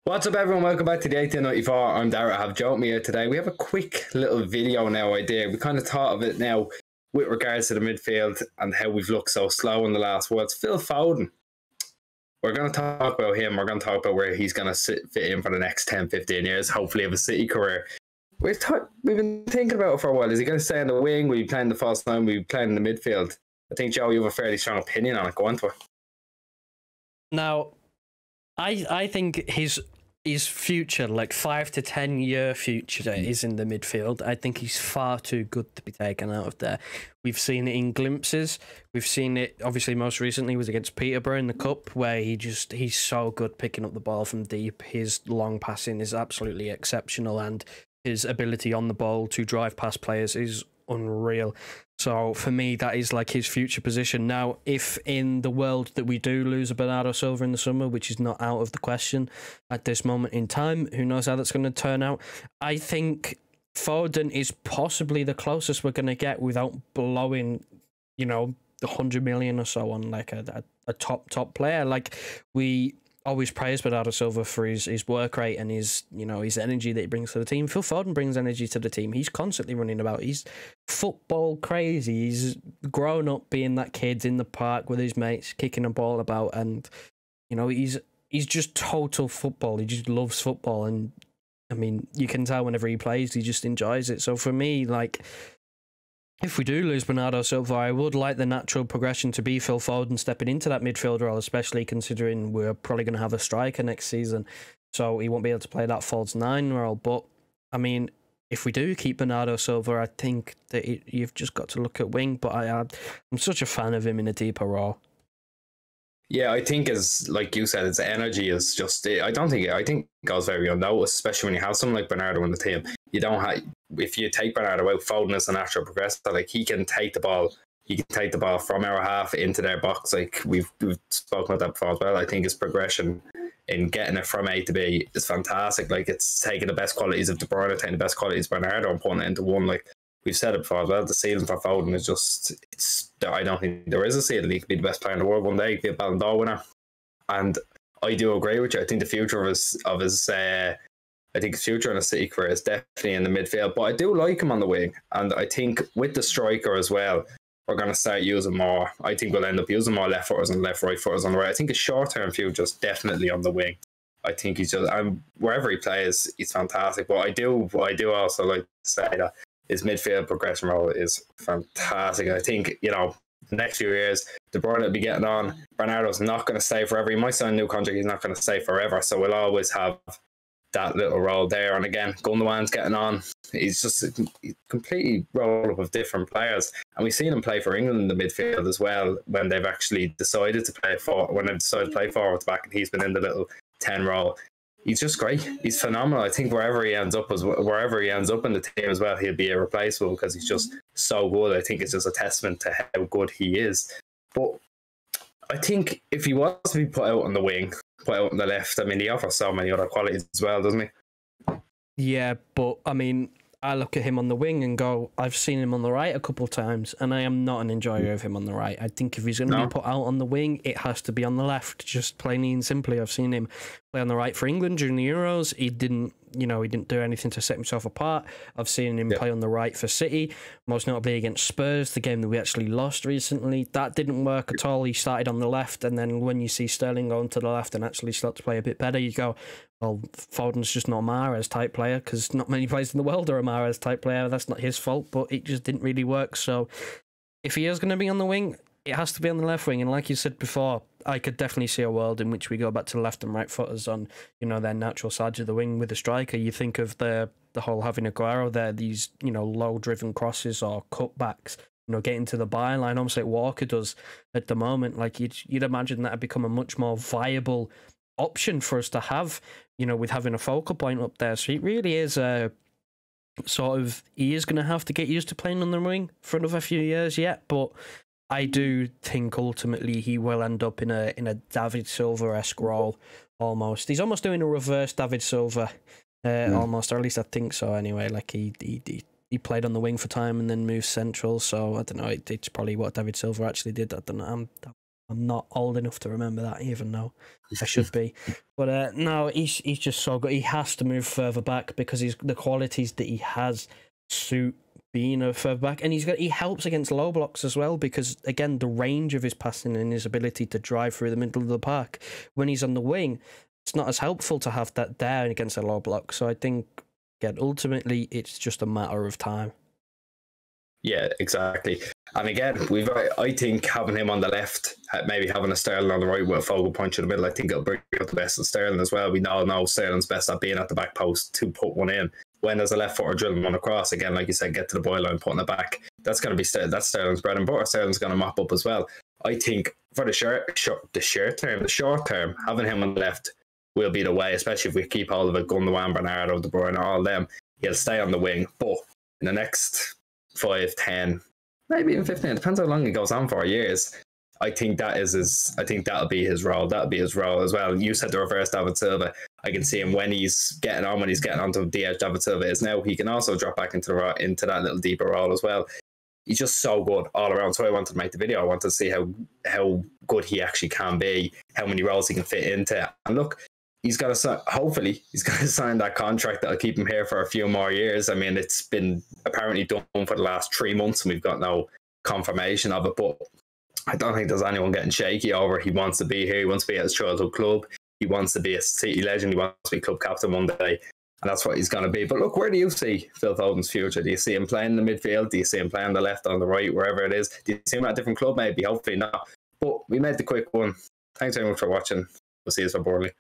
What's up, everyone? Welcome back to the 1894. I'm Dara. I have Joe with me here today. We have a quick little video now idea. We kind of thought of it now with regards to the midfield and how we've looked so slow in the last words. Phil Foden. We're going to talk about him. We're going to talk about where he's going to fit in for the next 10, 15 years, hopefully of a City career. We've been thinking about it for a while. Is he going to stay in the wing? Will he play in the false nine? Will he play in the midfield? I think, Joe, you have a fairly strong opinion on it. Go on to it. Now, I think his future, like 5 to 10 year future, is in the midfield. I think he's far too good to be taken out of there. We've seen it in glimpses. We've seen it, obviously, most recently was against Peterborough in the Cup, where he's so good picking up the ball from deep. His long passing is absolutely exceptional, and his ability on the ball to drive past players is unreal. So for me, that is like his future position. Now, if in the world that we do lose a Bernardo Silva in the summer, which is not out of the question at this moment in time, who knows how that's going to turn out, I think Foden is possibly the closest we're going to get without blowing, the 100 million or so on like a top player. Like, we always praise Bernardo Silva for his work rate and his energy that he brings to the team. Phil Foden brings energy to the team. He's constantly running about. He's football crazy. He's grown up being that kid in the park with his mates, kicking a ball about, and he's just total football. He just loves football, and I mean, you can tell whenever he plays, he just enjoys it. So for me, like, if we do lose Bernardo Silva, I would like the natural progression to be Phil Foden stepping into that midfield role, especially considering we're probably going to have a striker next season, so he won't be able to play that false nine role. But, I mean, if we do keep Bernardo Silva, I think that you've just got to look at wing, but I'm such a fan of him in a deeper role. Yeah, I think, as like you said, his energy is just. I think it goes very unnoticed, especially when you have someone like Bernardo in the team. You don't have. If you take Bernardo out, Foden is a natural progressor. Like, he can take the ball. He can take the ball from our half into their box. Like, we've spoken about that before as well. I think his progression in getting it from A to B is fantastic. Like, it's taking the best qualities of De Bruyne, taking the best qualities of Bernardo, and putting it into one. Like, we've said it before as well. The ceiling for Foden is just. I don't think there is a ceiling. He could be the best player in the world one day. He could be a Ballon d'Or winner. And I do agree with you. I think the future of his I think his future in a City career is definitely in the midfield. But I do like him on the wing. And I think with the striker as well, we're going to start using more. I think we'll end up using more left footers and left right footers on the right. I think his short-term future is definitely on the wing. I think he's just, wherever he plays, he's fantastic. But I do also like to say that his midfield progression role is fantastic. I think, the next few years, De Bruyne will be getting on. Bernardo's not going to stay forever. He might sign a new contract. He's not going to stay forever. So we'll always have that little role there. And again, Gundogan's getting on. He's just a completely roll up of different players. And we've seen him play for England in the midfield as well when they've actually decided to play forward to back, and he's been in the little 10 role. He's just great. He's phenomenal. I think wherever he ends up in the team as well, he'll be irreplaceable because he's just so good. I think it's just a testament to how good he is. But I think if he was to be put out on the wing, put out on the left, I mean, he offers so many other qualities as well, doesn't he? Yeah, but I mean, I look at him on the wing and go, I've seen him on the right a couple of times, and I am not an enjoyer of him on the right. I think if he's going to be put out on the wing, it has to be on the left, just plain and simply. I've seen him play on the right for England during the Euros. He didn't do anything to set himself apart. I've seen him play on the right for City, most notably against Spurs, the game that we actually lost recently. That didn't work at all. He started on the left, and then when you see Sterling going to the left and actually start to play a bit better, you go, well, Foden's just not a Mahrez type player, because not many players in the world are a Mahrez type player. That's not his fault, but it just didn't really work. So if he is going to be on the wing, it has to be on the left wing. And like you said before, I could definitely see a world in which we go back to left and right footers on, their natural sides of the wing with a striker. You think of the whole having Aguero there, these, low driven crosses or cutbacks, getting to the byline, almost like Walker does at the moment. Like, you'd imagine that had become a much more viable option for us to have, with having a focal point up there. So it really is he is going to have to get used to playing on the wing for another few years yet, but I do think ultimately he will end up in a David Silva-esque role almost. He's almost doing a reverse David Silva, almost, or at least I think so anyway. Like, he played on the wing for time and then moved central, so I don't know, it's probably what David Silva actually did. I don't know, I'm not old enough to remember that, even though I should be. But no, he's just so good. He has to move further back because the qualities that he has suit being a further back, and he helps against low blocks as well because again the range of his passing and his ability to drive through the middle of the park when he's on the wing, it's not as helpful to have that there against a low block. So I think again ultimately it's just a matter of time. Yeah, exactly. And again, I think having him on the left, maybe having a Sterling on the right with a focal punch in the middle, I think it'll bring out the best of Sterling as well. We all know Sterling's best at being at the back post to put one in. When there's a left footer drilling one across, again, like you said, get to the byline, putting it back. That's going to be that's Sterling's bread and butter. Sterling's going to mop up as well. I think for the short term, having him on the left will be the way, especially if we keep hold of it. Gundogan, Bernardo, De Bruyne, all them. He'll stay on the wing, but in the next 5, 10, maybe even 15, depends how long it goes on for, years. I think that'll be his role. That'll be his role as well. You said the reverse David Silva. I can see him when he's getting onto the edge David Silva is now. He can also drop back into that little deeper role as well. He's just so good all around. So I wanted to make the video. I wanted to see how good he actually can be, how many roles he can fit into. And look, hopefully he's going to sign that contract that'll keep him here for a few more years. I mean, it's been apparently done for the last 3 months and we've got no confirmation of it, but I don't think there's anyone getting shaky over he wants to be here. He wants to be at his childhood club. He wants to be a City legend. He wants to be club captain one day. And that's what he's going to be. But look, where do you see Phil Foden's future? Do you see him playing in the midfield? Do you see him playing on the left, on the right, wherever it is? Do you see him at a different club? Maybe, hopefully not. But we made the quick one. Thanks very much for watching. We'll see you for Burnley.